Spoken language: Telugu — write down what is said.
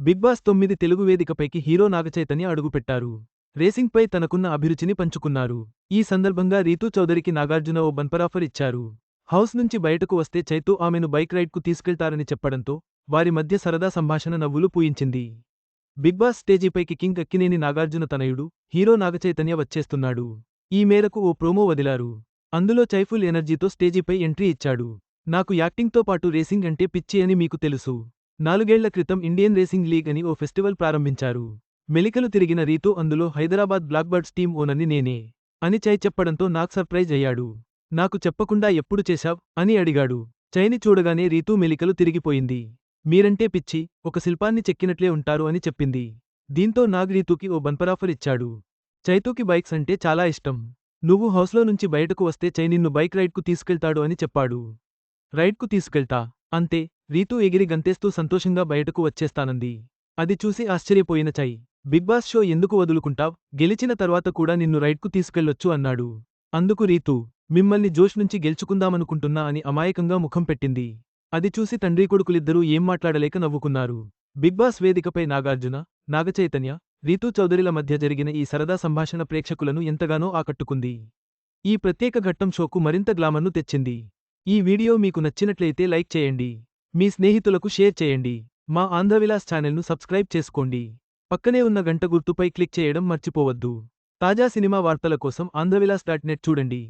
బిగ్ బాస్ 9 తెలుగు వేదికపైకి హీరో నాగచైతన్య అడుగుపెట్టారు. రేసింగ్పై తనకున్న అభిరుచిని పంచుకున్నారు. ఈ సందర్భంగా రీతూ చౌదరికి నాగార్జున ఓ బంపరాఫర్ ఇచ్చారు. హౌస్ నుంచి బయటకు వస్తే చైతూ ఆమెను బైక్ రైడ్కు తీసుకెళ్తారని చెప్పడంతో వారి మధ్య సరదా సంభాషణ నవ్వులు పూయించింది. బిగ్ బాస్ స్టేజీపైకి కింగ్ అక్కినేని నాగార్జున తనయుడు, హీరో నాగచైతన్య వచ్చేస్తున్నాడు. ఈ మేరకు ఓ ప్రోమో వదిలారు. అందులో చైఫుల్ ఎనర్జీతో స్టేజీపై ఎంట్రీ ఇచ్చాడు. నాకు యాక్టింగ్తో పాటు రేసింగ్ అంటే పిచ్చి అని మీకు తెలుసు. 4 ఏళ్ల క్రితం ఇండియన్ రేసింగ్ లీగ్ అని ఓ ఫెస్టివల్ ప్రారంభించారు. మెలికలు తిరిగిన రీతూ అందులో హైదరాబాద్ బ్లాక్బర్డ్స్ టీమ్ ఓనర్ని నేనే అని చై చెప్పడంతో నాగ్ సర్ప్రైజ్ అయ్యాడు. నాకు చెప్పకుండా ఎప్పుడు చేశావ్ అని అడిగాడు. చైని చూడగానే రీతూ మెలికలు తిరిగిపోయింది. మీరంటే పిచ్చి, ఒక శిల్పాన్ని చెక్కినట్లే ఉంటారు అని చెప్పింది. దీంతో నాగ్ రీతూకి ఓ బంపరాఫర్ ఇచ్చాడు. చైతూకి బైక్స్ అంటే చాలా ఇష్టం. నువ్వు హౌస్లో నుంచి బయటకు వస్తే చై నిన్ను బైక్ రైడ్కు తీసుకెళ్తాడు అని చెప్పాడు. రైడ్కు తీసుకెళ్తా అంతే, రీతూ ఎగిరి గంతేస్తూ సంతోషంగా బయటకు వచ్చేస్తానంది. అది చూసి ఆశ్చర్యపోయిన చై, బిగ్ బాస్ షో ఎందుకు వదులుకుంటావ్, గెలిచిన తర్వాత కూడా నిన్ను రైడ్కు తీసుకెళ్లొచ్చు అన్నాడు. అందుకు రీతూ, మిమ్మల్ని జోష్ నుంచి గెలుచుకుందామనుకుంటున్నా అని అమాయకంగా ముఖం పెట్టింది. అది చూసి తండ్రీకొడుకులిద్దరూ ఏం మాట్లాడలేక నవ్వుకున్నారు. బిగ్ బాస్ వేదికపై నాగార్జున, నాగచైతన్య, రీతూ చౌదరిల మధ్య జరిగిన ఈ సరదా సంభాషణ ప్రేక్షకులను ఎంతగానో ఆకట్టుకుంది. ఈ ప్రత్యేక ఘట్టం షోకు మరింత గ్లామర్ను తెచ్చింది. ఈ వీడియో మీకు నచ్చినట్లయితే లైక్ చేయండి. మీ స్నేహితులకు షేర్ చేయండి. మా ఆంధ్రవిలాస్ ఛానల్ను సబ్స్క్రైబ్ చేసుకోండి. పక్కనే ఉన్న గంట గుర్తుపై క్లిక్ చేయడం మర్చిపోవద్దు. తాజా సినిమా వార్తల కోసం ఆంధ్రవిలాస్.net చూడండి.